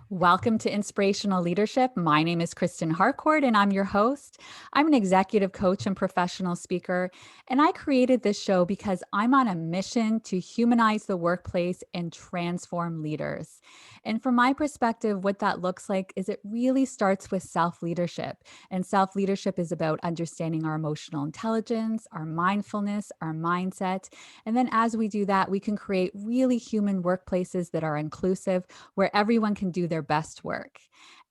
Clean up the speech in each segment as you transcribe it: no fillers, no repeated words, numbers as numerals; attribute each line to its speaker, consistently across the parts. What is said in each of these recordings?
Speaker 1: Welcome to Inspirational Leadership. My name is Kristen Harcourt, and I'm your host. I'm an executive coach and professional speaker, and I created this show because I'm on a mission to humanize the workplace and transform leaders. And from my perspective, what that looks like is it really starts with self-leadership. And self-leadership is about understanding our emotional intelligence, our mindfulness, our mindset. And then as we do that, we can create really human workplaces that are inclusive, where everyone can do their best work.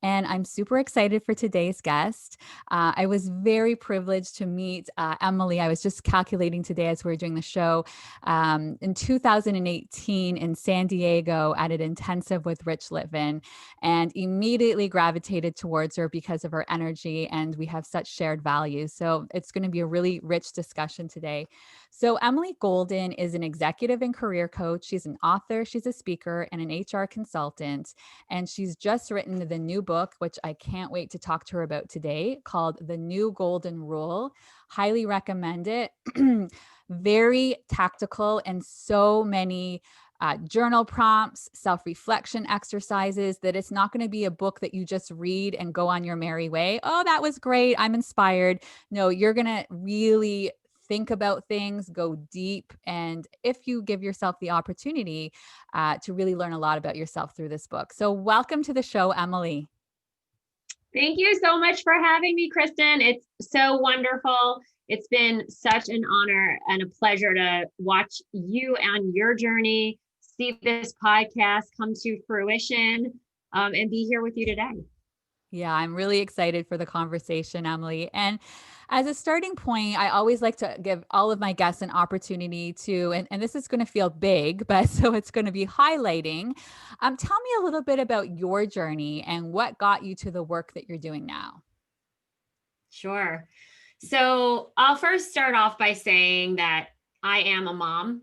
Speaker 1: And I'm super excited for today's guest. I was very privileged to meet Emily. I was just calculating today as we were doing the show in 2018 in San Diego at an intensive with Rich Litvin, and immediately gravitated towards her because of her energy. And we have such shared values. So it's going to be a really rich discussion today. So Emily Golden is an executive and career coach. She's an author, she's a speaker, and an HR consultant. And she's just written the new book, which I can't wait to talk to her about today, called The New Golden Rule. Highly recommend it. Very tactical and so many journal prompts, self-reflection exercises, that it's not going to be a book that you just read and go on your merry way. Oh, that was great, I'm inspired. No, you're going to really think about things, go deep. And if you give yourself the opportunity to really learn a lot about yourself through this book. So welcome to the show, Emily.
Speaker 2: Thank you so much for having me, Kristen. It's so wonderful. It's been such an honor and a pleasure to watch you on your journey, see this podcast come to fruition, and be here with you today.
Speaker 1: Yeah, I'm really excited for the conversation, Emily. And as a starting point, I always like to give all of my guests an opportunity to, and this is going to feel big, but so it's going to be highlighting. Tell me a little bit about your journey and what got you to the work that you're doing now.
Speaker 2: Sure. So I'll first start off by saying that I am a mom.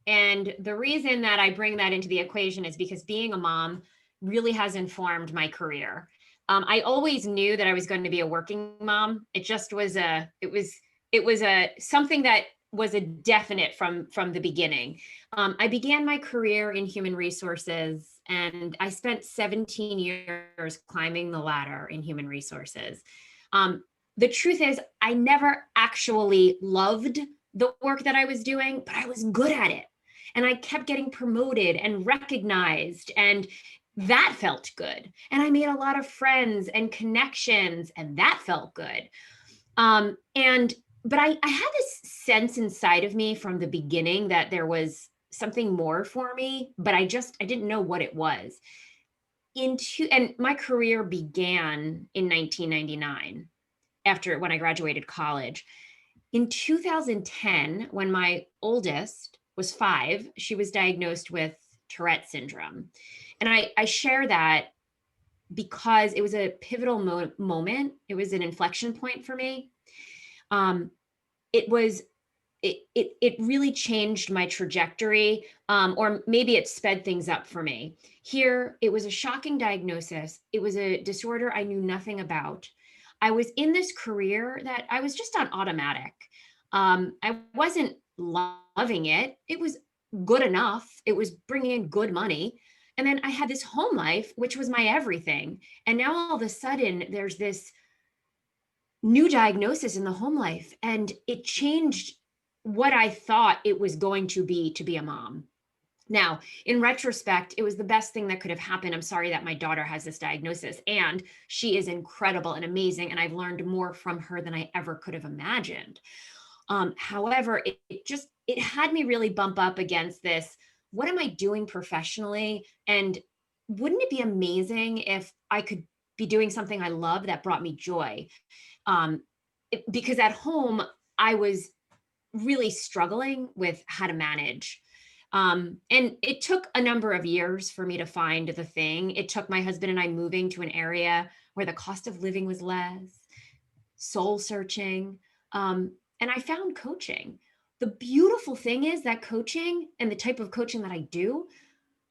Speaker 2: And the reason that I bring that into the equation is because being a mom really has informed my career. I always knew that I was going to be a working mom. It just was something that was a definite from the beginning. I began my career in human resources, and I spent 17 years climbing the ladder in human resources. The truth is, I never actually loved the work that I was doing, but I was good at it. And I kept getting promoted and recognized, and that felt good. And I made a lot of friends and connections, and that felt good. But I had this sense inside of me from the beginning that there was something more for me, but I didn't know what it was. And my career began in 1999 when I graduated college. In 2010, when my oldest was 5, she was diagnosed with Tourette syndrome. And I share that because it was a pivotal moment. It was an inflection point for me. It really changed my trajectory, or maybe it sped things up for me. Here, it was a shocking diagnosis. It was a disorder I knew nothing about. I was in this career that I was just on automatic. I wasn't loving it. It was good enough. It was bringing in good money. And then I had this home life, which was my everything. And now all of a sudden, there's this new diagnosis in the home life. And it changed what I thought it was going to be a mom. Now, in retrospect, it was the best thing that could have happened. I'm sorry that my daughter has this diagnosis, and she is incredible and amazing. And I've learned more from her than I ever could have imagined. However, it had me really bump up against this. What am I doing professionally? And wouldn't it be amazing if I could be doing something I love that brought me joy? Because at home, I was really struggling with how to manage. And it took a number of years for me to find the thing. It took my husband and I moving to an area where the cost of living was less, soul searching. And I found coaching. The beautiful thing is that coaching and the type of coaching that I do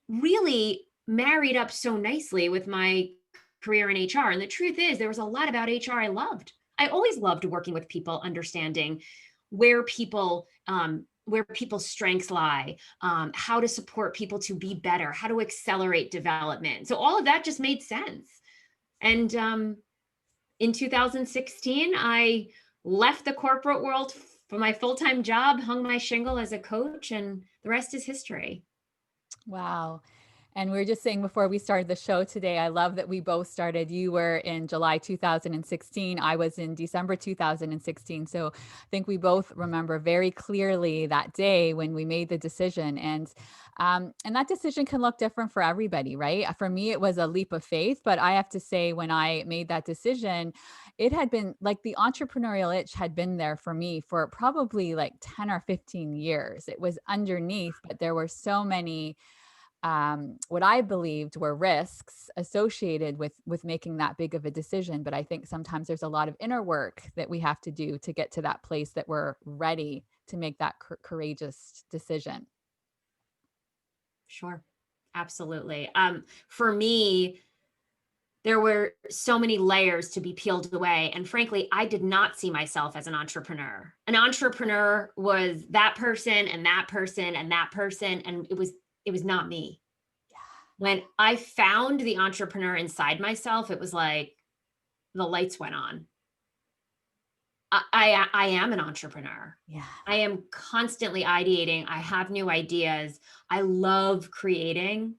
Speaker 2: really married up so nicely with my career in HR. And the truth is, there was a lot about HR I loved. I always loved working with people, understanding where people where people's strengths lie, how to support people to be better, how to accelerate development. So all of that just made sense. And in 2016, I left the corporate world for my full-time job, hung my shingle as a coach, and the rest is history.
Speaker 1: Wow. And we were just saying before we started the show today, I love that we both started. You were in July 2016. I was in December 2016. So I think we both remember very clearly that day when we made the decision. And that decision can look different for everybody, right? For me, it was a leap of faith. But I have to say, when I made that decision, it had been like the entrepreneurial itch had been there for me for probably like 10 or 15 years. It was underneath, but there were so many what I believed were risks associated with making that big of a decision. But I think sometimes there's a lot of inner work that we have to do to get to that place that we're ready to make that courageous decision.
Speaker 2: Sure. Absolutely. For me, there were so many layers to be peeled away. And frankly, I did not see myself as an entrepreneur. An entrepreneur was that person and that person and that person. And it was not me. When I found the entrepreneur inside myself, it was like the lights went on. I am an entrepreneur.
Speaker 1: Yeah.
Speaker 2: I am constantly ideating. I have new ideas. I love creating.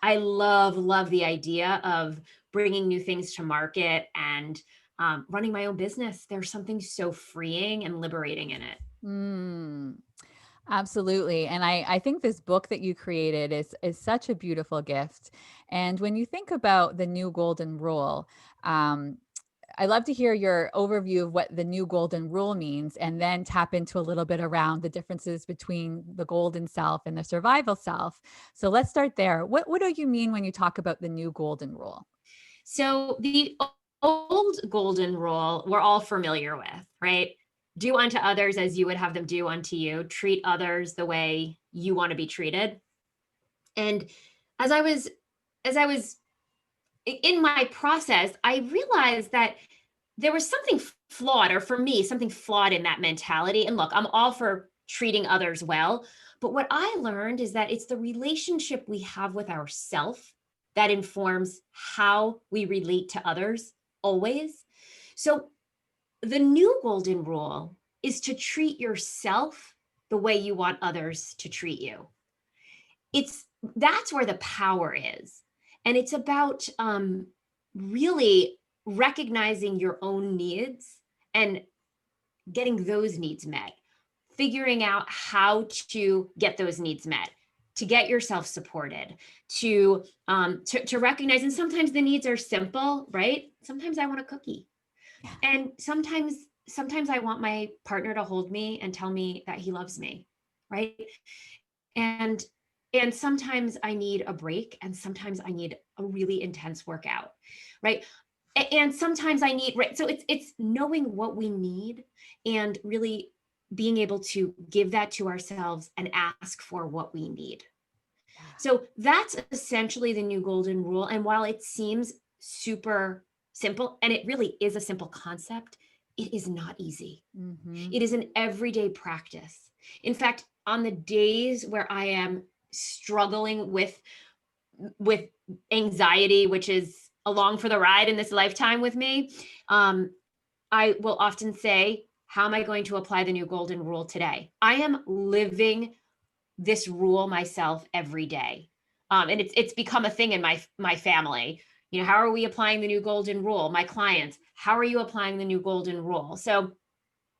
Speaker 2: I love the idea of bringing new things to market and running my own business. There's something so freeing and liberating in it.
Speaker 1: Absolutely. And I think this book that you created is such a beautiful gift. And when you think about the new golden rule, I love to hear your overview of what the new golden rule means, and then tap into a little bit around the differences between the golden self and the survival self. So let's start there. What do you mean when you talk about the new golden rule?
Speaker 2: So the old golden rule we're all familiar with, right? Do unto others as you would have them do unto you. Treat others the way you want to be treated. And as I was in my process, I realized that there was something flawed, or for me, something flawed in that mentality. And look, I'm all for treating others well. But what I learned is that it's the relationship we have with ourself that informs how we relate to others always. So the new golden rule is to treat yourself the way you want others to treat you. That's where the power is. And it's about really recognizing your own needs and getting those needs met, figuring out how to get those needs met, to get yourself supported, to recognize. And sometimes the needs are simple, right? Sometimes I want a cookie. And sometimes I want my partner to hold me and tell me that he loves me, right? And sometimes I need a break, and sometimes I need a really intense workout, right? And sometimes I need, right? So it's knowing what we need and really being able to give that to ourselves and ask for what we need. So that's essentially the new golden rule. And while it seems super simple, and it really is a simple concept, it is not easy. Mm-hmm. It is an everyday practice. In fact, on the days where I am struggling with anxiety, which is along for the ride in this lifetime with me, I will often say, how am I going to apply the new golden rule today? I am living this rule myself every day. And it's become a thing in my family. You know, how are we applying the new golden rule? My clients, how are you applying the new golden rule? So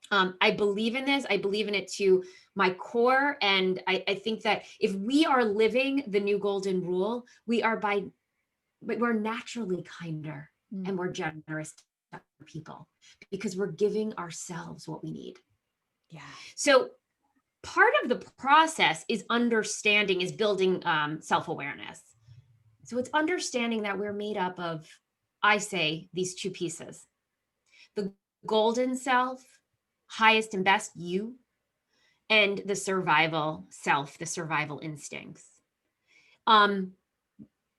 Speaker 2: I believe in this. I believe in it to my core. And I think that if we are living the new golden rule, we're naturally kinder and more generous to people because we're giving ourselves what we need.
Speaker 1: Yeah.
Speaker 2: So part of the process is building self-awareness. So it's understanding that we're made up of, I say, these two pieces: the golden self, highest and best you, and the survival self, the survival instincts.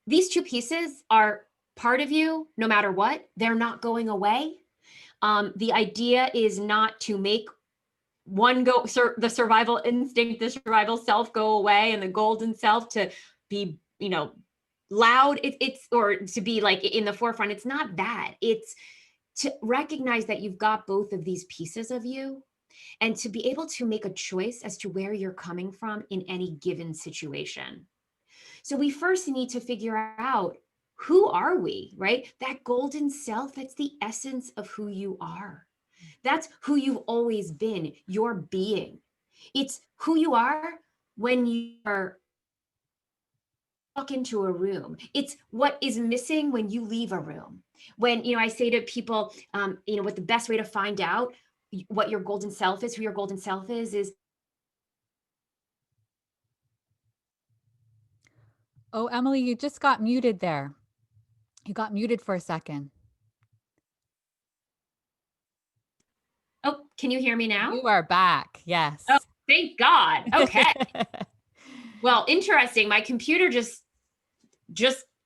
Speaker 2: These two pieces are part of you no matter what. They're not going away. The idea is not to make the survival instinct, the survival self go away, and the golden self to be, loud. Or to be like in the forefront. It's not that. It's to recognize that you've got both of these pieces of you, and to be able to make a choice as to where you're coming from in any given situation. So we first need to figure out, who are we, right? That golden self, that's the essence of who you are. That's who you've always been, your being. It's who you are when you are walk into a room. It's what is missing when you leave a room. When, I say to people, what the best way to find out what your golden self is, who your golden self is.
Speaker 1: Oh, Emily, you just got muted there. You got muted for a second.
Speaker 2: Oh, can you hear me now?
Speaker 1: You are back. Yes.
Speaker 2: Oh, thank God. Okay. Well, interesting. My computer just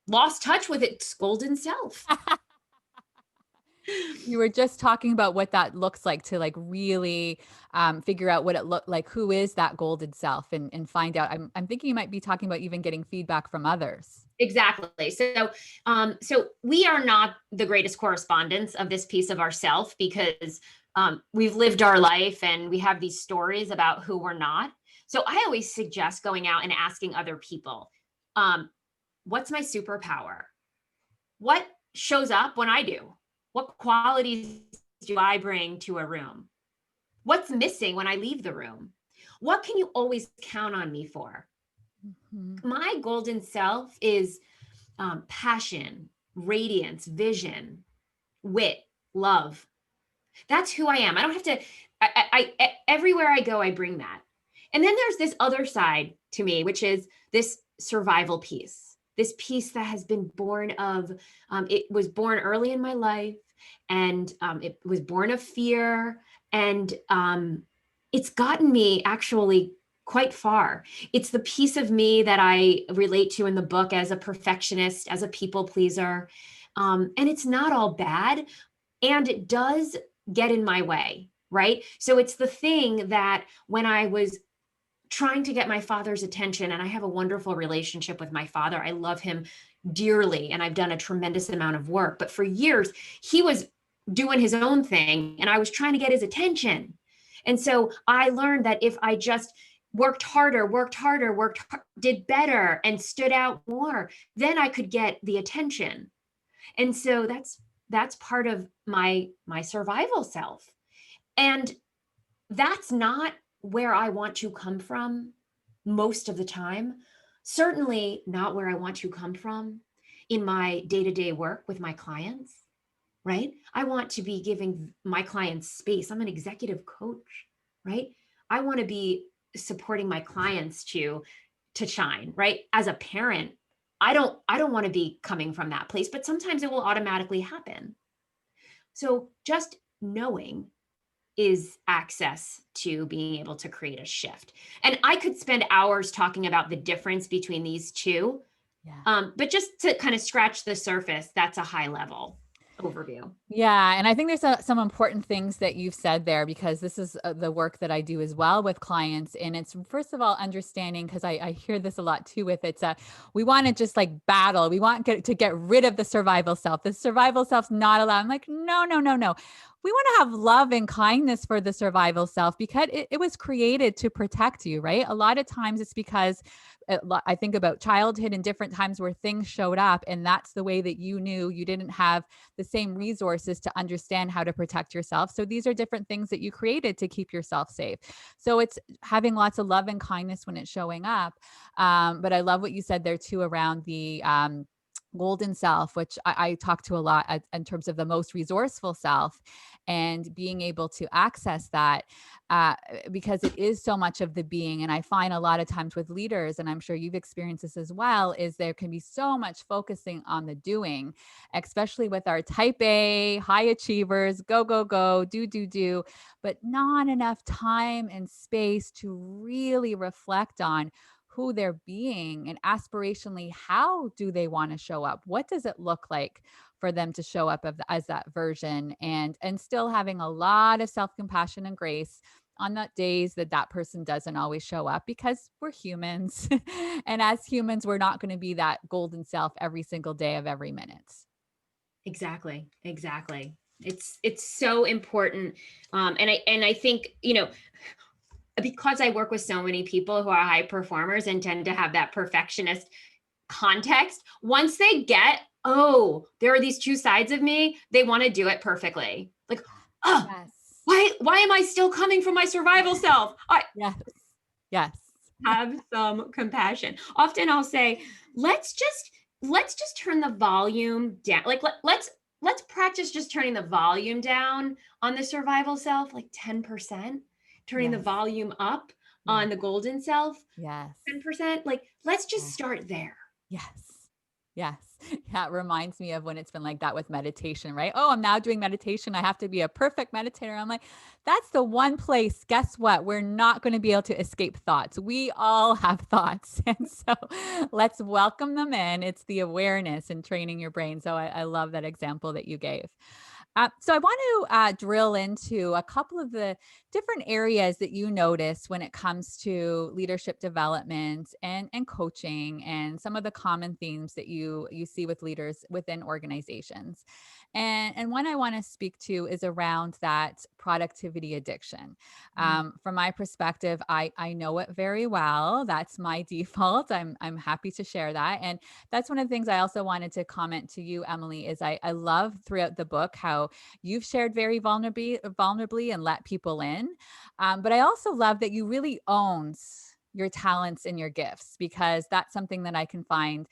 Speaker 2: lost touch with its golden self.
Speaker 1: You were just talking about what that looks like to like really figure out what it looked like. Who is that golden self, and find out. I'm thinking you might be talking about even getting feedback from others.
Speaker 2: Exactly. So we are not the greatest correspondents of this piece of ourself, because we've lived our life and we have these stories about who we're not. So I always suggest going out and asking other people, what's my superpower? What shows up when I do? What qualities do I bring to a room? What's missing when I leave the room? What can you always count on me for? Mm-hmm. My golden self is passion, radiance, vision, wit, love. That's who I am. I don't have to, I everywhere I go, I bring that. And then there's this other side to me, which is this survival piece, this piece that has been born of, it was born early in my life, and it was born of fear. And it's gotten me actually quite far. It's the piece of me that I relate to in the book as a perfectionist, as a people pleaser. And it's not all bad. And it does get in my way, right? So it's the thing that when I was trying to get my father's attention, and I have a wonderful relationship with my father, I love him dearly, and I've done a tremendous amount of work. But for years, he was doing his own thing, and I was trying to get his attention. And so I learned that if I just worked harder, did better, and stood out more, then I could get the attention. And so that's part of my survival self. And that's not where I want to come from most of the time. Certainly not where I want to come from in my day-to-day work with my clients, right? I want to be giving my clients space. I'm an executive coach, right? I want to be supporting my clients to shine, right? As a parent, I don't want to be coming from that place, but sometimes it will automatically happen. So just knowing is access to being able to create a shift. And I could spend hours talking about the difference between these two. Yeah. But just to kind of scratch the surface, that's a high level overview.
Speaker 1: Yeah. And I think there's some important things that you've said there, because this is the work that I do as well with clients. And it's, first of all, understanding, because I hear this a lot too, with it's we want to just like battle. We want to get rid of the survival self. The survival self's not allowed. I'm like, no. We want to have love and kindness for the survival self, because it was created to protect you, right? A lot of times it's because I think about childhood and different times where things showed up, and that's the way that you knew you didn't have the same resources to understand how to protect yourself. So these are different things that you created to keep yourself safe. So it's having lots of love and kindness when it's showing up. But I love what you said there too around the golden self, which I talk to a lot in terms of the most resourceful self, and being able to access that because it is so much of the being. And I find a lot of times with leaders, and I'm sure you've experienced this as well, is there can be so much focusing on the doing, especially with our type A high achievers, go, do, but not enough time and space to really reflect on who they're being, and aspirationally, how do they want to show up? What does it look like for them to show up as that version, and still having a lot of self-compassion and grace on the days that that person doesn't always show up, because we're humans. And as humans, we're not going to be that golden self every single day of every minute.
Speaker 2: Exactly. Exactly. It's so important. And I think, because I work with so many people who are high performers and tend to have that perfectionist context, once they get, oh, there are these two sides of me, they want to do it perfectly. Like, oh,
Speaker 1: Yes.
Speaker 2: why am I still coming from my survival self? I
Speaker 1: Yes. Yes.
Speaker 2: have some compassion. Often I'll say, let's just turn the volume down. Like let's practice just turning the volume down on the survival self, like 10%, turning the
Speaker 1: Yes.
Speaker 2: volume up
Speaker 1: Yes.
Speaker 2: on the golden self,
Speaker 1: Yes.
Speaker 2: 10%. Like, let's just
Speaker 1: Yes.
Speaker 2: start there.
Speaker 1: Yes. Yes. Yeah, it reminds me of when it's been like that with meditation, right? Oh, I'm now doing meditation. I have to be a perfect meditator. I'm like, that's the one place, guess what? We're not going to be able to escape thoughts. We all have thoughts. And so let's welcome them in. It's the awareness and training your brain. So I love that example that you gave. So I want to drill into a couple of the different areas that you notice when it comes to leadership development and coaching, and some of the common themes that you see with leaders within organizations. And one I want to speak to is around that productivity addiction. From my perspective, I know it very well. That's my default. I'm happy to share that. And that's one of the things I also wanted to comment to you, Emily, is I love throughout the book how you've shared very vulnerably and let people in. But I also love that you really owns your talents and your gifts, because that's something that I can find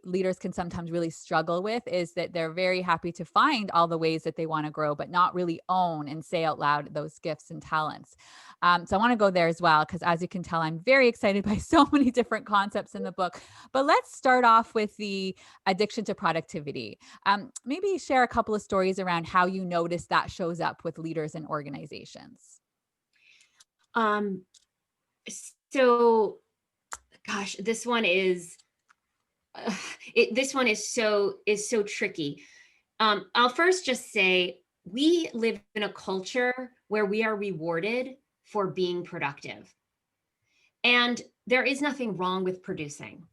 Speaker 1: leaders can sometimes really struggle with, is that they're very happy to find all the ways that they want to grow, but not really own and say out loud those gifts and talents. So I want to go there as well, because as you can tell, I'm very excited by so many different concepts in the book. But let's start off with the addiction to productivity. Maybe share a couple of stories around how you notice that shows up with leaders and organizations.
Speaker 2: Um, so gosh, this one is so tricky. I'll first just say we live in a culture where we are rewarded for being productive. And there is nothing wrong with producing.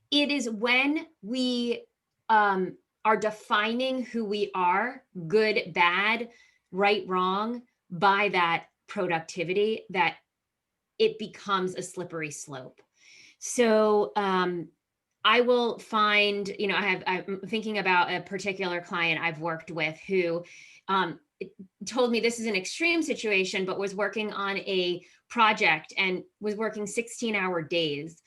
Speaker 2: It is when we are defining who we are, good, bad, right, wrong, by that productivity, that it becomes a slippery slope. So I will find, I'm thinking about a particular client I've worked with who told me, this is an extreme situation, but was working on a project and was working 16-hour days,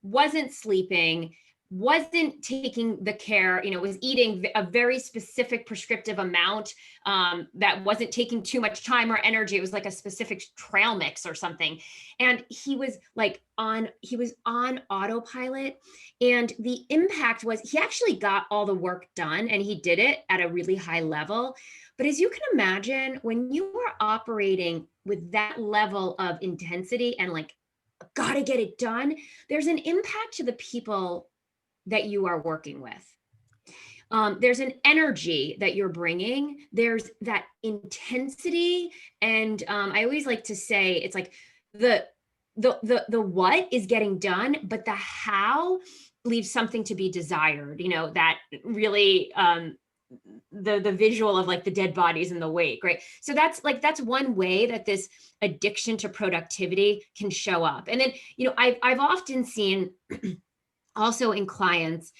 Speaker 2: wasn't sleeping, wasn't taking the care, was eating a very specific prescriptive amount that wasn't taking too much time or energy. It was like a specific trail mix or something. And he was on autopilot. And the impact was he actually got all the work done and he did it at a really high level. But as you can imagine, when you are operating with that level of intensity and like, gotta get it done, there's an impact to the people that you are working with. There's an energy that you're bringing. There's that intensity. And I always like to say, it's like the what is getting done, but the how leaves something to be desired, that really, the visual of like the dead bodies in the wake, right? So that's one way that this addiction to productivity can show up. And then, I've often seen also in clients,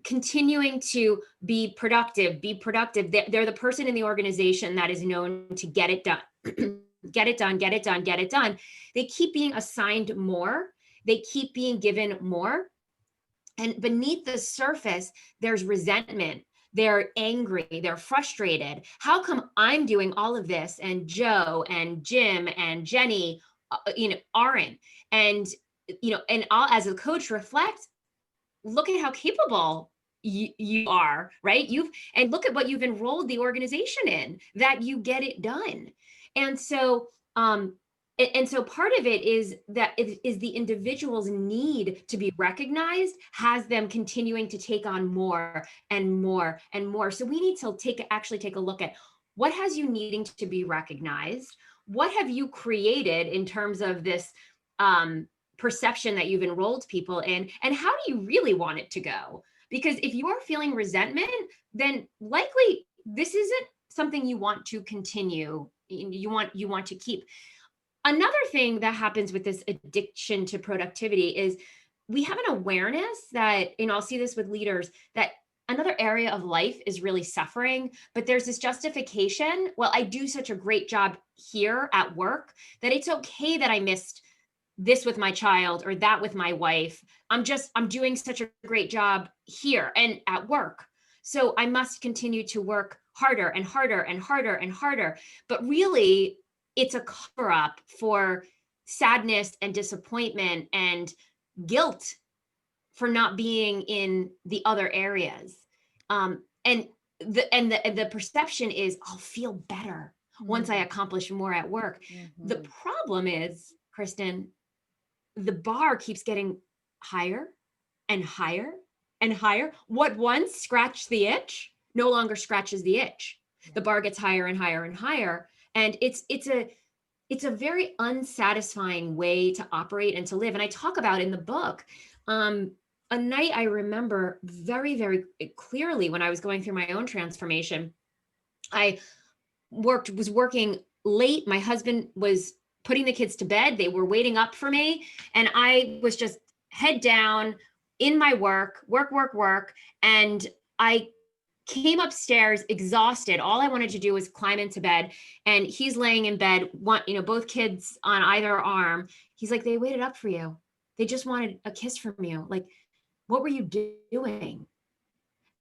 Speaker 2: continuing to be productive. They're the person in the organization that is known to get it done, get it done, get it done, get it done. They keep being assigned more. They keep being given more. And beneath the surface, there's resentment. They're angry. They're frustrated. How come I'm doing all of this and Joe and Jim and Jenny, aren't? And, and I'll, as a coach, reflect, look at how capable you are, right? And look at what you've enrolled the organization in, that you get it done. And so, so part of it is that it is the individual's need to be recognized has them continuing to take on more and more and more. So we need to actually take a look at What has you needing to be recognized? What have you created in terms of this perception that you've enrolled people in? And how do you really want it to go? Because if you are feeling resentment, then likely this isn't something you want to continue. You want to keep. Another thing that happens with this addiction to productivity is we have an awareness that, I'll see this with leaders, that another area of life is really suffering, but there's this justification. Well, I do such a great job here at work that it's okay that I missed this with my child or that with my wife. I'm doing such a great job here and at work. So I must continue to work harder and harder and harder and harder. But really, it's a cover up for sadness and disappointment and guilt for not being in the other areas. And the perception is I'll feel better once I accomplish more at work. The problem is, Kristen, the bar keeps getting higher and higher and higher. What once scratched the itch no longer scratches the itch. The bar gets higher and higher and higher. And it's a very unsatisfying way to operate and to live. And I talk about in the book, a night I remember very, very clearly when I was going through my own transformation. I was working late. My husband was putting the kids to bed. They were waiting up for me. And I was just head down in my work. And I came upstairs exhausted. All I wanted to do was climb into bed. And he's laying in bed, both kids on either arm. He's like, they waited up for you. They just wanted a kiss from you. Like, what were you doing?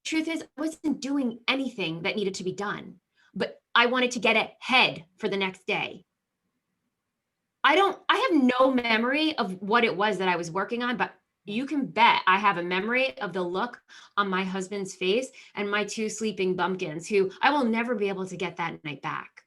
Speaker 2: Truth is, I wasn't doing anything that needed to be done, but I wanted to get ahead for the next day. I have no memory of what it was that I was working on, but you can bet I have a memory of the look on my husband's face and my two sleeping bumpkins, who I will never be able to get that night back.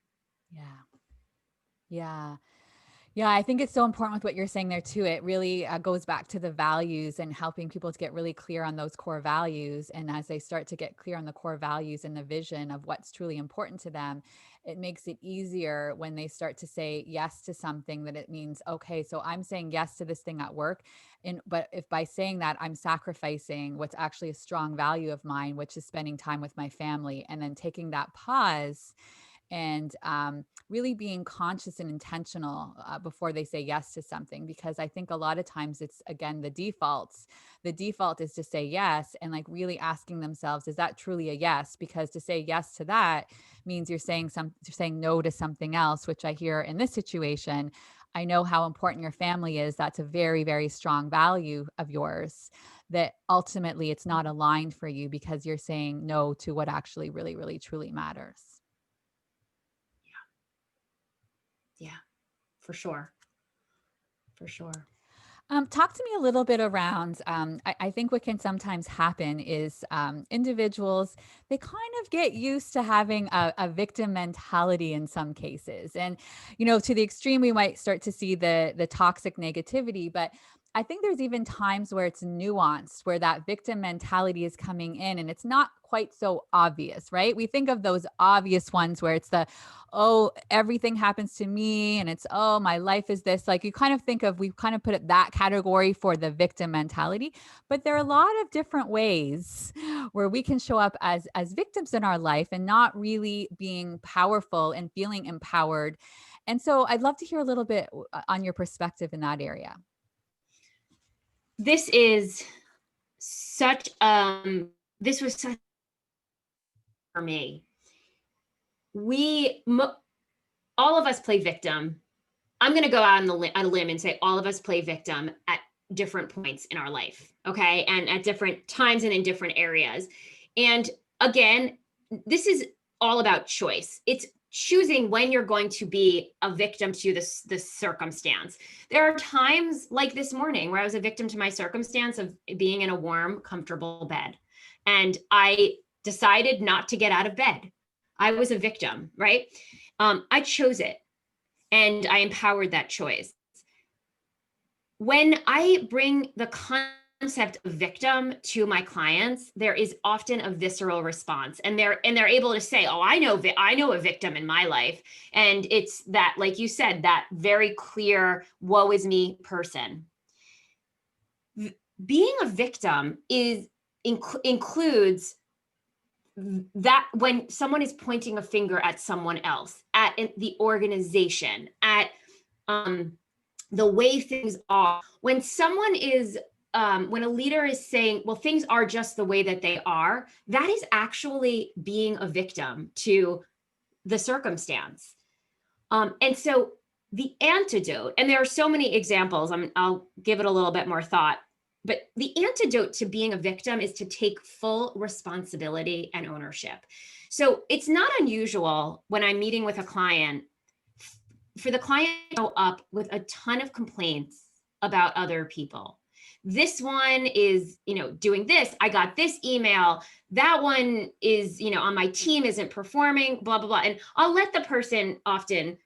Speaker 1: Yeah, I think it's so important with what you're saying there too. It really goes back to the values and helping people to get really clear on those core values. And as they start to get clear on the core values and the vision of what's truly important to them, it makes it easier when they start to say yes to something, that it means, okay, so I'm saying yes to this thing at work. But if by saying that, I'm sacrificing what's actually a strong value of mine, which is spending time with my family, and then taking that pause and really being conscious and intentional before they say yes to something. Because I think a lot of times it's, again, the default is to say yes, and like really asking themselves, is that truly a yes? Because to say yes to that means you're saying no to something else, which I hear in this situation. I know how important your family is. That's a very, very strong value of yours, that ultimately it's not aligned for you because you're saying no to what actually really, really, truly matters.
Speaker 2: Yeah, for sure.
Speaker 1: Talk to me a little bit around, I think what can sometimes happen is individuals, they kind of get used to having a victim mentality in some cases. And, to the extreme, we might start to see the toxic negativity, but I think there's even times where it's nuanced, where that victim mentality is coming in and it's not quite so obvious, right? We think of those obvious ones where it's oh, everything happens to me and it's, oh, my life is this. Like, we kind of put it that category for the victim mentality, but there are a lot of different ways where we can show up as victims in our life and not really being powerful and feeling empowered. And so I'd love to hear a little bit on your perspective in that area.
Speaker 2: This is such, this was such for me. All of us play victim. I'm going to go out on a limb and say all of us play victim at different points in our life. Okay. And at different times and in different areas. And again, this is all about choice. It's choosing when you're going to be a victim to this circumstance. There are times like this morning where I was a victim to my circumstance of being in a warm, comfortable bed. And I decided not to get out of bed. I was a victim, right? I chose it and I empowered that choice. When I bring the concept of victim to my clients, there is often a visceral response, and they're able to say, "Oh, I know a victim in my life," and it's that, like you said, that very clear "woe is me" person. Being a victim includes that when someone is pointing a finger at someone else, at the organization, at the way things are. When someone is when a leader is saying, well, things are just the way that they are, that is actually being a victim to the circumstance. And so the antidote, and there are so many examples, I'll give it a little bit more thought, but the antidote to being a victim is to take full responsibility and ownership. So it's not unusual when I'm meeting with a client for the client to go up with a ton of complaints about other people. This one is, doing this. I got this email. That one is, on my team isn't performing, blah, blah, blah. And I'll let the person often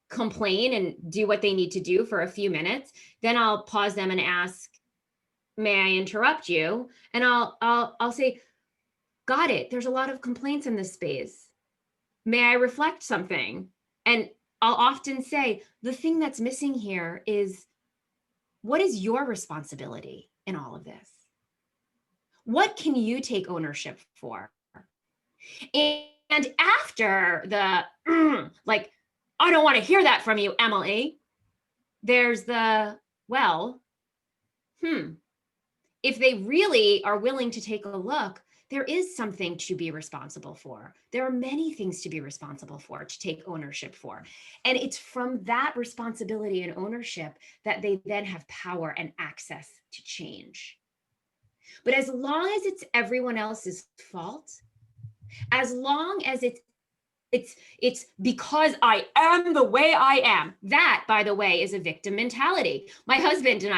Speaker 2: complain and do what they need to do for a few minutes. Then I'll pause them and ask, may I interrupt you? And I'll say, got it. There's a lot of complaints in this space. May I reflect something? And I'll often say, the thing that's missing here is, what is your responsibility in all of this? What can you take ownership for? And after the, I don't want to hear that from you, Emily, there's the, well, if they really are willing to take a look, there is something to be responsible for. There are many things to be responsible for, to take ownership for. And it's from that responsibility and ownership that they then have power and access to change. But as long as it's everyone else's fault, as long as it's because I am the way I am. That, by the way, is a victim mentality. My husband and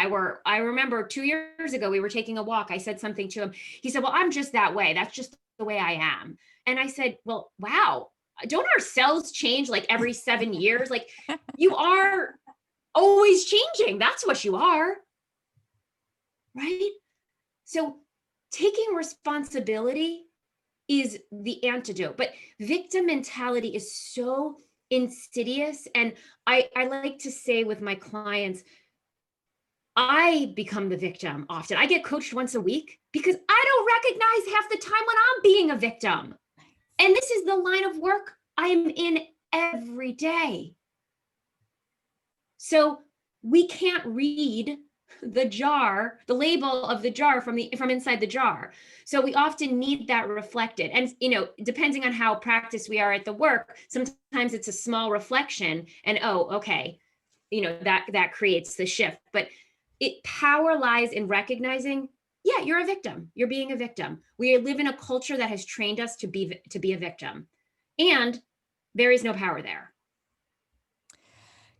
Speaker 2: I remember 2 years ago, we were taking a walk. I said something to him. He said, well, I'm just that way. That's just the way I am. And I said, well, wow, don't our cells change like every 7 years? Like, you are always changing. That's what you are. Right? So taking responsibility is the antidote. But victim mentality is so insidious. And I like to say with my clients, I become the victim often. I get coached once a week because I don't recognize half the time when I'm being a victim. And this is the line of work I am in every day. So we can't read the label of the jar from inside the jar. So we often need that reflected. And, depending on how practiced we are at the work, sometimes it's a small reflection and, oh, okay, that creates the shift. But power lies in recognizing, yeah, you're a victim. You're being a victim. We live in a culture that has trained us to be a victim, and there is no power there.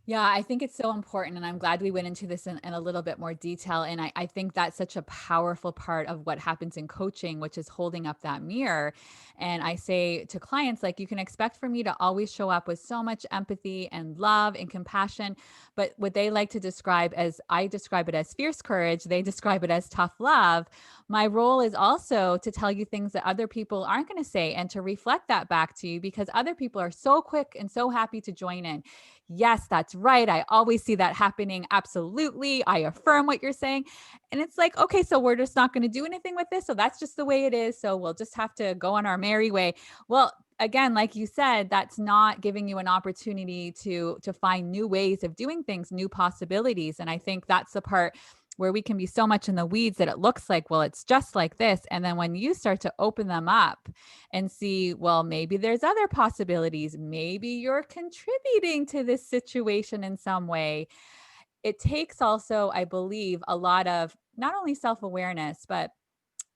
Speaker 1: Yeah, I think it's so important. And I'm glad we went into this in a little bit more detail. And I think that's such a powerful part of what happens in coaching, which is holding up that mirror. And I say to clients, like, you can expect for me to always show up with so much empathy and love and compassion. But what they like to describe as, I describe it as fierce courage, they describe it as tough love. My role is also to tell you things that other people aren't going to say and to reflect that back to you, because other people are so quick and so happy to join in. Yes, that's right. I always see that happening. Absolutely. I affirm what you're saying. And it's like, okay, so we're just not going to do anything with this. So that's just the way it is. So we'll just have to go on our merry way. Well, again, like you said, that's not giving you an opportunity to find new ways of doing things, new possibilities. And I think that's the part where we can be so much in the weeds that it looks like, well, it's just like this. And then when you start to open them up and see, well, maybe there's other possibilities, maybe you're contributing to this situation in some way. It takes also, I believe, a lot of not only self-awareness, but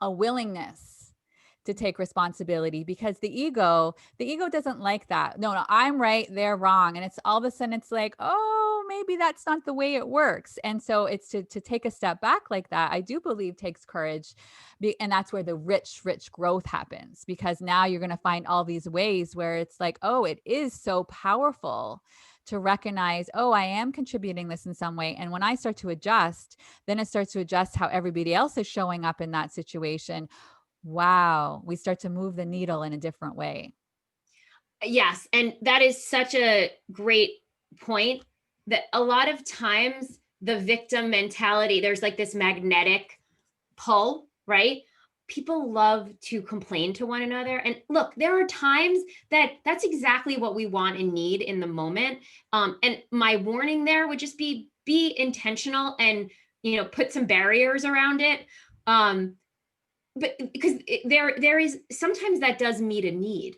Speaker 1: a willingness to take responsibility, because the ego doesn't like that. No, I'm right, they're wrong. And it's all of a sudden it's like, oh, maybe that's not the way it works. And so it's to take a step back like that, I do believe takes courage. And that's where the rich growth happens, because now you're going to find all these ways where it's like, oh, it is so powerful to recognize, oh, I am contributing this in some way. And when I start to adjust, then it starts to adjust how everybody else is showing up in that situation. Wow. We start to move the needle in a different way.
Speaker 2: Yes. And that is such a great point, that a lot of times the victim mentality, there's like this magnetic pull, right? People love to complain to one another. And look, there are times that that's exactly what we want and need in the moment. And my warning there would just be intentional and, put some barriers around it. But because there is sometimes that does meet a need.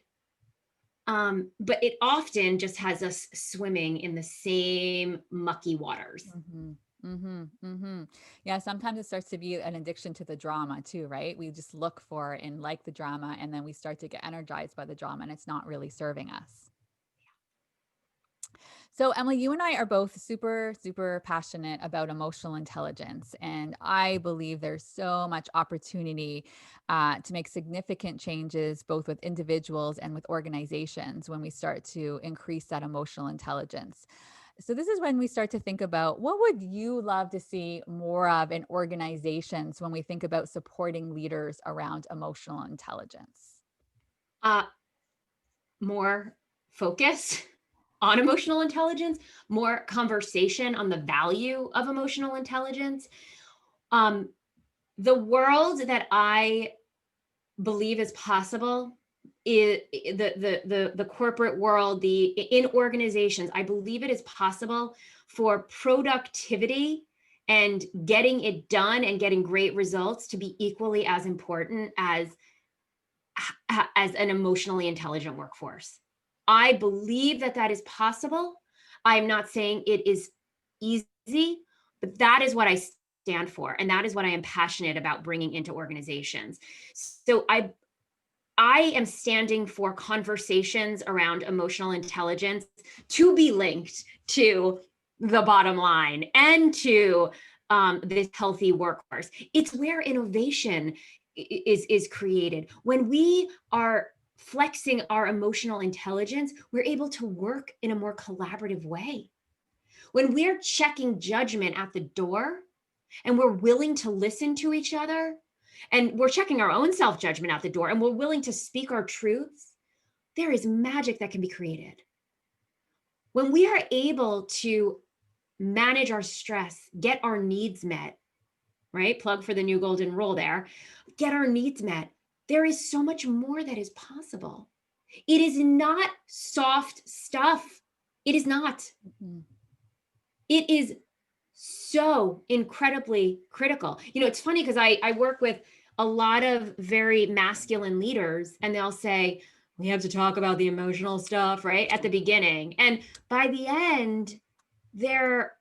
Speaker 2: But it often just has us swimming in the same mucky waters.
Speaker 1: Mm-hmm. Mm-hmm. Mm-hmm. Yeah. Sometimes it starts to be an addiction to the drama too, right? We just look for and like the drama, and then we start to get energized by the drama, and it's not really serving us. So, Emily, you and I are both super, super passionate about emotional intelligence. And I believe there's so much opportunity to make significant changes, both with individuals and with organizations, when we start to increase that emotional intelligence. So, this is when we start to think about, what would you love to see more of in organizations when we think about supporting leaders around emotional intelligence?
Speaker 2: Uh, More focus on emotional intelligence, more conversation on the value of emotional intelligence. Um, the world that I believe is possible is the corporate world, in organizations. I believe it is possible for productivity and getting it done and getting great results to be equally as important as an emotionally intelligent workforce. I believe that that is possible. I'm not saying it is easy, but that is what I stand for, and that is what I am passionate about bringing into organizations. So I am standing for conversations around emotional intelligence to be linked to the bottom line and to this healthy workforce. It's where innovation is created. When we are flexing our emotional intelligence, we're able to work in a more collaborative way. When we're checking judgment at the door and we're willing to listen to each other, and we're checking our own self-judgment at the door, and we're willing to speak our truths, there is magic that can be created. When we are able to manage our stress, get our needs met, right? Plug for the new golden rule there. Get our needs met. There is so much more that is possible. It is not soft stuff. It is not.
Speaker 1: Mm-hmm.
Speaker 2: It is so incredibly critical. It's funny because I work with a lot of very masculine leaders, and they'll say, we have to talk about the emotional stuff, right? At the beginning. And by the end, there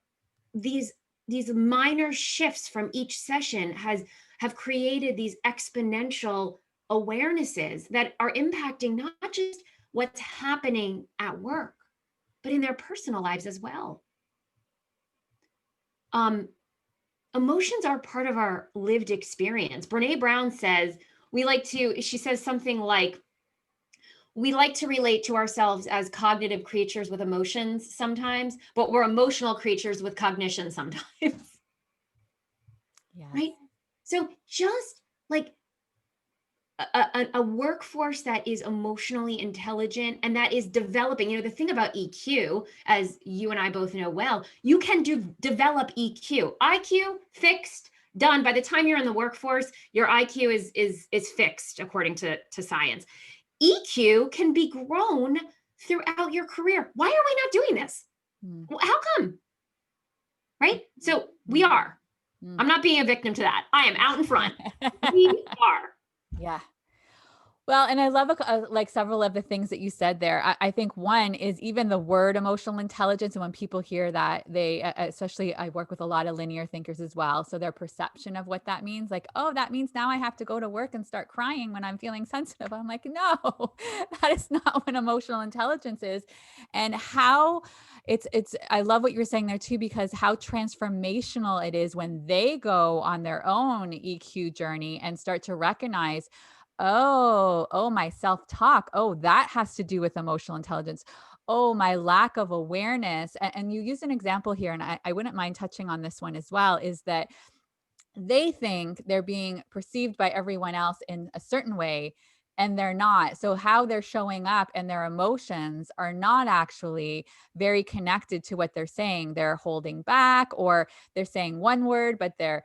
Speaker 2: these minor shifts from each session have created these exponential awarenesses that are impacting not just what's happening at work, but in their personal lives as well. Emotions are part of our lived experience. Brene Brown says she says something like, we like to relate to ourselves as cognitive creatures with emotions sometimes, but we're emotional creatures with cognition sometimes.
Speaker 1: Yes.
Speaker 2: Right? So just like a workforce that is emotionally intelligent and that is developing, the thing about EQ, as you and I both know well, you can develop EQ. IQ fixed, done. By the time you're in the workforce, your IQ is fixed according to science. EQ can be grown throughout your career. Why are we not doing this? How come? Right? So we are. I'm not being a victim to that. I am out in front. We are.
Speaker 1: Yeah. Well, and I love like several of the things that you said there. I think one is even the word emotional intelligence. And when people hear that, they, especially I work with a lot of linear thinkers as well. So their perception of what that means, like, oh, that means now I have to go to work and start crying when I'm feeling sensitive. I'm like, no, that is not what emotional intelligence is. And how I love what you're saying there too, because how transformational it is when they go on their own EQ journey and start to recognize, oh, my self-talk. Oh, that has to do with emotional intelligence. oh, my lack of awareness. And you use an example here, and I wouldn't mind touching on this one as well, is that they think they're being perceived by everyone else in a certain way, and they're not. So how they're showing up and their emotions are not actually very connected to what they're saying. They're holding back, or they're saying one word, but their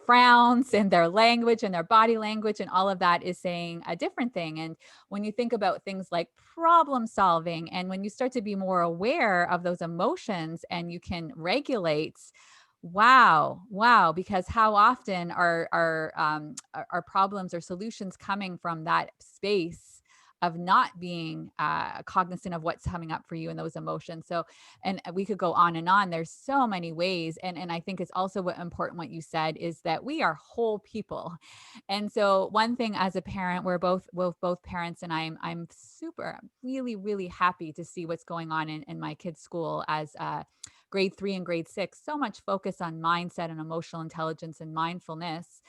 Speaker 1: frowns and their language and their body language and all of that is saying a different thing. And when you think about things like problem solving, and when you start to be more aware of those emotions and you can regulate, wow, because how often are problems or solutions coming from that space of not being cognizant of what's coming up for you and those emotions. So, and we could go on and on. There's so many ways. And I think it's also important what you said is that we are whole people. And so one thing as a parent, we're both parents, and I'm super really happy to see what's going on in my kids' school as grade 3 and grade 6, so much focus on mindset and emotional intelligence and mindfulness.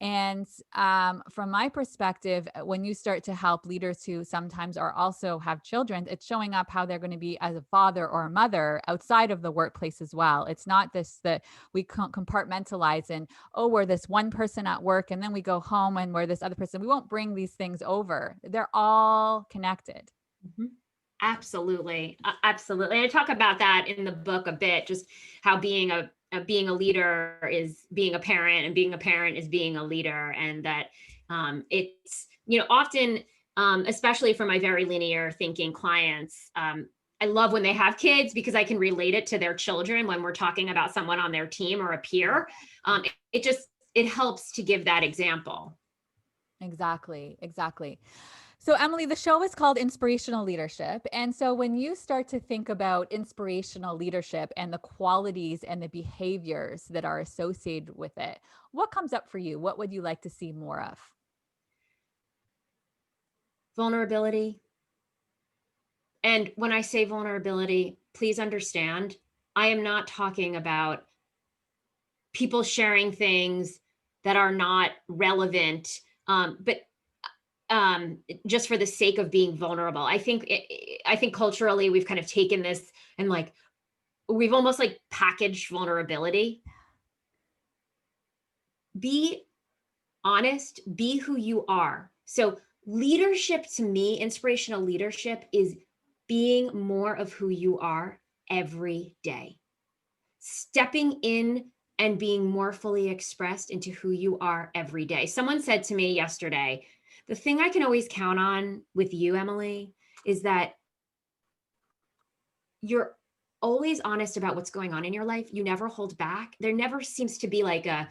Speaker 1: And from my perspective, when you start to help leaders who sometimes are also have children, it's showing up how they're going to be as a father or a mother outside of the workplace as well. It's not this that we compartmentalize and, oh, we're this one person at work and then we go home and we're this other person. We won't bring these things over. They're all connected.
Speaker 2: Mhm. Absolutely. Absolutely. And I talk about that in the book a bit, just how being a leader is being a parent, and being a parent is being a leader. And that it's, often, especially for my very linear thinking clients, I love when they have kids because I can relate it to their children when we're talking about someone on their team or a peer. It helps to give that example.
Speaker 1: Exactly. So, Emily, the show is called Inspirational Leadership. And so, when you start to think about inspirational leadership and the qualities and the behaviors that are associated with it, what comes up for you? What would you like to see more of?
Speaker 2: Vulnerability. And when I say vulnerability, please understand, I am not talking about people sharing things that are not relevant, but just for the sake of being vulnerable. I think culturally we've kind of taken this and like we've almost like packaged vulnerability. Be honest, be who you are. So leadership to me, inspirational leadership is being more of who you are every day. Stepping in and being more fully expressed into who you are every day. Someone said to me yesterday, the thing I can always count on with you, Emily, is that you're always honest about what's going on in your life. You never hold back. There never seems to be like a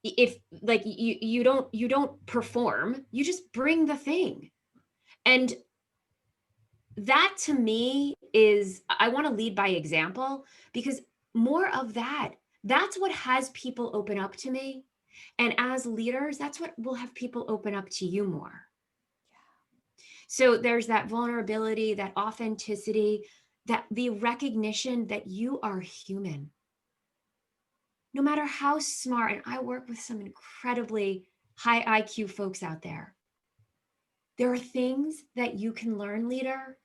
Speaker 2: if like you don't perform, you just bring the thing. And that to me is, I want to lead by example, because more of that's what has people open up to me. And as leaders, that's what will have people open up to you more. So there's that vulnerability, that authenticity, that the recognition that you are human. No matter how smart, and I work with some incredibly high IQ folks out there, there are things that you can learn, leader,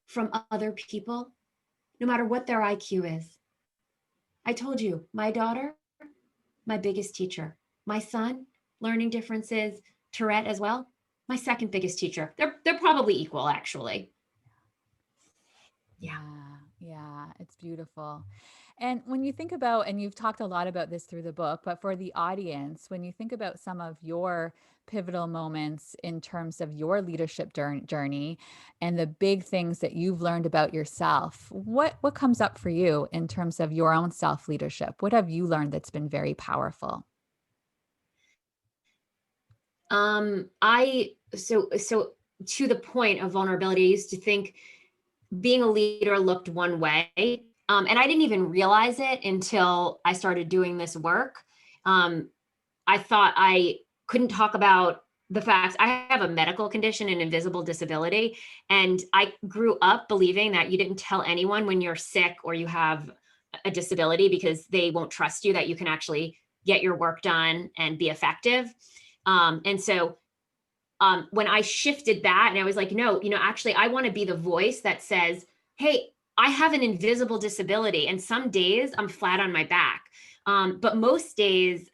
Speaker 2: from other people, no matter what their IQ is. I told you, my daughter, my biggest teacher. My son, learning differences, Tourette as well, my second biggest teacher. They're probably equal, actually. Yeah.
Speaker 1: Yeah, it's beautiful. And when you think about, and you've talked a lot about this through the book, but for the audience, when you think about some of your pivotal moments in terms of your leadership journey and the big things that you've learned about yourself, what comes up for you in terms of your own self leadership? What have you learned that's been very powerful?
Speaker 2: I so to the point of vulnerability, I used to think being a leader looked one way. And I didn't even realize it until I started doing this work. Um, I thought I couldn't talk about the facts. I have a medical condition, an invisible disability. And I grew up believing that you didn't tell anyone when you're sick or you have a disability because they won't trust you, that you can actually get your work done and be effective. And so when I shifted that and I was like, no, actually, I want to be the voice that says, hey, I have an invisible disability, and some days I'm flat on my back. But most days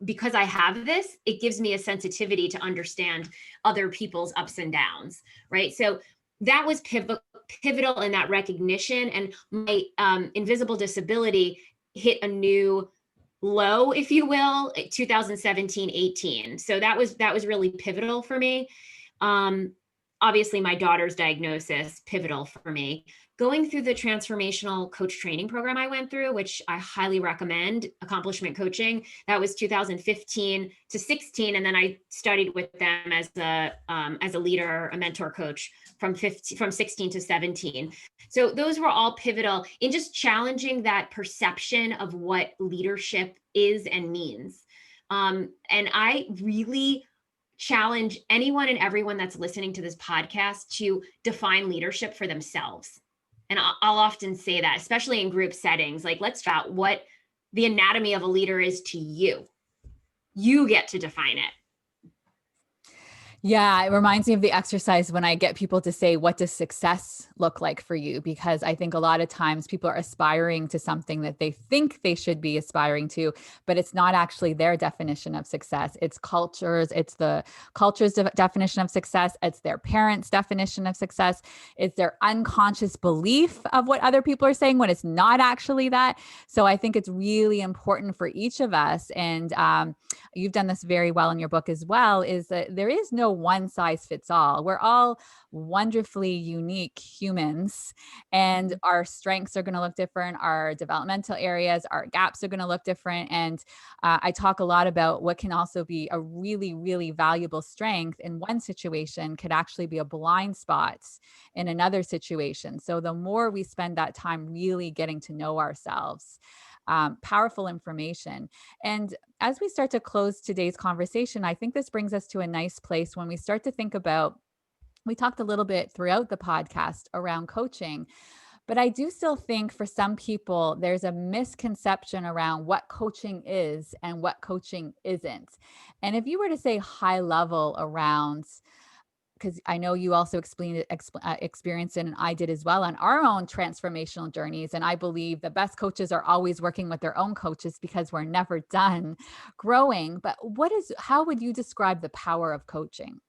Speaker 2: because I have this, it gives me a sensitivity to understand other people's ups and downs, right? So that was pivotal in that recognition. And my invisible disability hit a new low, if you will, 2017-18. So that was really pivotal for me. Um, Obviously, my daughter's diagnosis, pivotal for me. Going through the transformational coach training program I went through, which I highly recommend, accomplishment coaching, that was 2015 to 16. And then I studied with them as a leader, a mentor coach from 16 to 17. So those were all pivotal in just challenging that perception of what leadership is and means. And I really challenge anyone and everyone that's listening to this podcast to define leadership for themselves. And I'll often say that, especially in group settings, like, let's talk about what the anatomy of a leader is to you. You get to define it.
Speaker 1: Yeah, it reminds me of the exercise when I get people to say, what does success look like for you? Because I think a lot of times people are aspiring to something that they think they should be aspiring to, but it's not actually their definition of success. It's the culture's definition of success. It's their parents' definition of success. It's their unconscious belief of what other people are saying when it's not actually that. So I think it's really important for each of us. And you've done this very well in your book as well, is that there is no one size fits all. We're all wonderfully unique humans, and our strengths are going to look different. Our developmental areas, our gaps are going to look different. And I talk a lot about what can also be a really, really valuable strength in one situation could actually be a blind spot in another situation. So the more we spend that time really getting to know ourselves, powerful information. And as we start to close today's conversation, I think this brings us to a nice place when we start to think about, we talked a little bit throughout the podcast around coaching, but I do still think for some people, there's a misconception around what coaching is and what coaching isn't. And if you were to say high level around, because I know you also experienced it, and I did as well on our own transformational journeys. And I believe the best coaches are always working with their own coaches because we're never done growing. But how would you describe the power of coaching?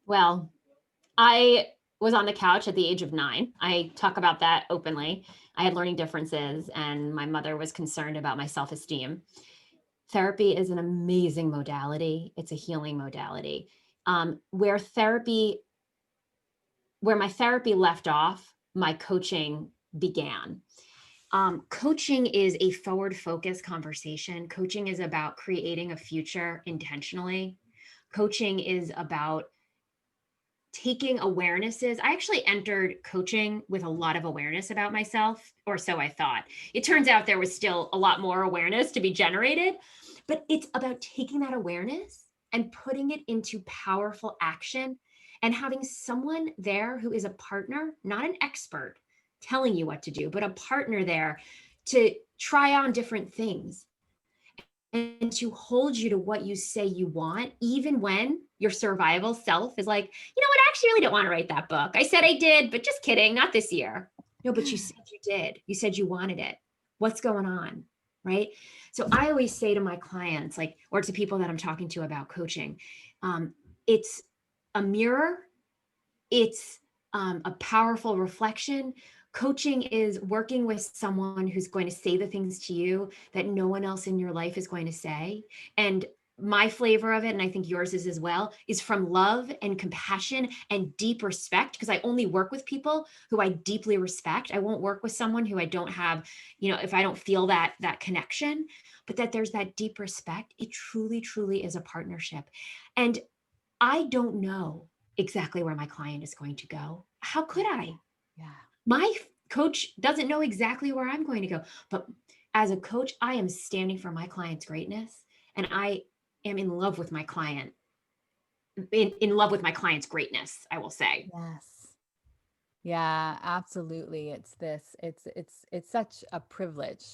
Speaker 2: Well, I was on the couch at the age of 9. I talk about that openly. I had learning differences, and my mother was concerned about my self-esteem. Therapy is an amazing modality. It's a healing modality. Where my therapy left off, my coaching began. Coaching is a forward focused conversation. Coaching is about creating a future intentionally. Coaching is about taking awarenesses. I actually entered coaching with a lot of awareness about myself, or so I thought. It turns out there was still a lot more awareness to be generated, but it's about taking that awareness and putting it into powerful action and having someone there who is a partner, not an expert telling you what to do, but a partner there to try on different things and to hold you to what you say you want, even when your survival self is like, you know what, I actually really don't want to write that book. I said I did, but just kidding, not this year. No, but you said you did. You said you wanted it. What's going on? Right. So I always say to my clients, like, or to people that I'm talking to about coaching, it's a mirror, it's a powerful reflection. Coaching is working with someone who's going to say the things to you that no one else in your life is going to say. And my flavor of it, and I think yours is as well, is from love and compassion and deep respect, because I only work with people who I deeply respect. I won't work with someone who I don't have, if I don't feel that connection, but that there's that deep respect. It truly, truly is a partnership. And I don't know exactly where my client is going to go. How could I?
Speaker 1: Yeah.
Speaker 2: My coach doesn't know exactly where I'm going to go. But as a coach, I am standing for my client's greatness. And I am in love with my client, in love with my client's greatness, I will say.
Speaker 1: Yes. Yeah, absolutely. It's such a privilege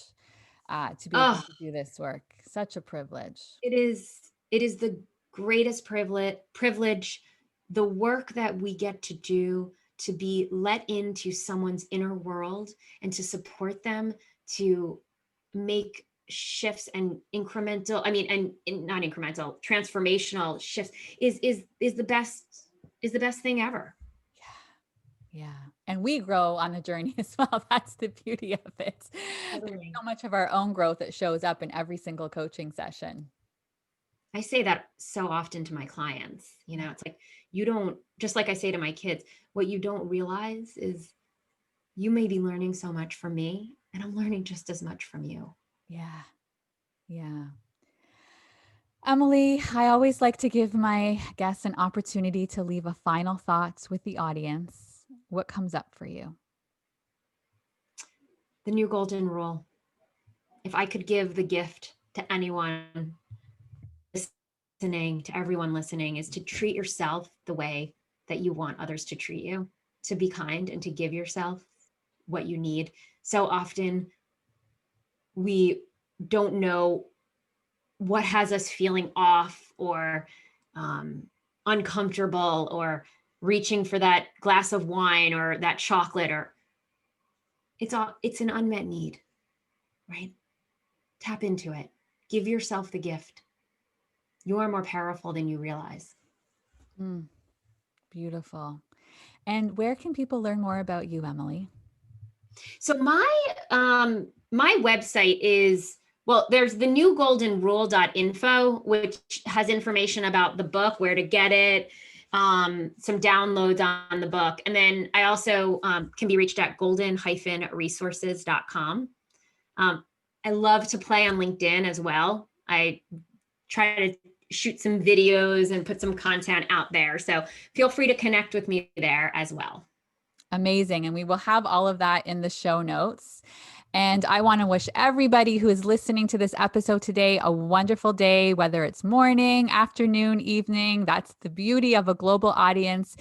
Speaker 1: to be able
Speaker 2: Oh,
Speaker 1: to do this work. Such a privilege.
Speaker 2: it is the greatest privilege the work that we get to do to be let into someone's inner world and to support them to make shifts and incremental, I mean, and not incremental, transformational shifts is the best thing ever.
Speaker 1: Yeah. And we grow on the journey as well. That's the beauty of it. There's
Speaker 2: Totally.
Speaker 1: so much of our own growth that shows up in every single coaching session.
Speaker 2: I say that so often to my clients. It's like, you don't, just like I say to my kids, what you don't realize is you may be learning so much from me, and I'm learning just as much from you.
Speaker 1: Yeah. Yeah. Emily, I always like to give my guests an opportunity to leave a final thoughts with the audience. What comes up for you?
Speaker 2: The new golden rule. If I could give the gift to anyone listening, to everyone listening, is to treat yourself the way that you want others to treat you, to be kind and to give yourself what you need. So often we don't know what has us feeling off or uncomfortable or reaching for that glass of wine or that chocolate, or it's an unmet need, right? Tap into it. Give yourself the gift. You are more powerful than you realize.
Speaker 1: Mm, beautiful. And where can people learn more about you, Emily?
Speaker 2: So my website is, well, there's the new golden rule.info, which has information about the book, where to get it, some downloads on the book. And then I also can be reached at golden-resources.com. I love to play on LinkedIn as well. I try to shoot some videos and put some content out there. So feel free to connect with me there as well.
Speaker 1: Amazing. And we will have all of that in the show notes. And I want to wish everybody who is listening to this episode today a wonderful day, whether it's morning, afternoon, evening. That's the beauty of a global audience.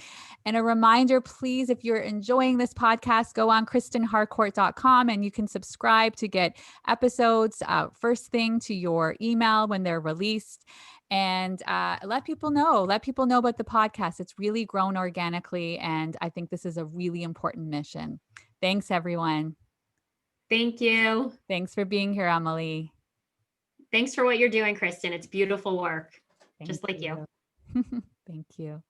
Speaker 1: And a reminder, please, if you're enjoying this podcast, go on KristenHarcourt.com and you can subscribe to get episodes first thing to your email when they're released. And let people know about the podcast. It's really grown organically. And I think this is a really important mission. Thanks, everyone.
Speaker 2: Thank you.
Speaker 1: Thanks for being here, Emily.
Speaker 2: Thanks for what you're doing, Kristen. It's beautiful work,
Speaker 1: Thank
Speaker 2: just like you.
Speaker 1: Thank you.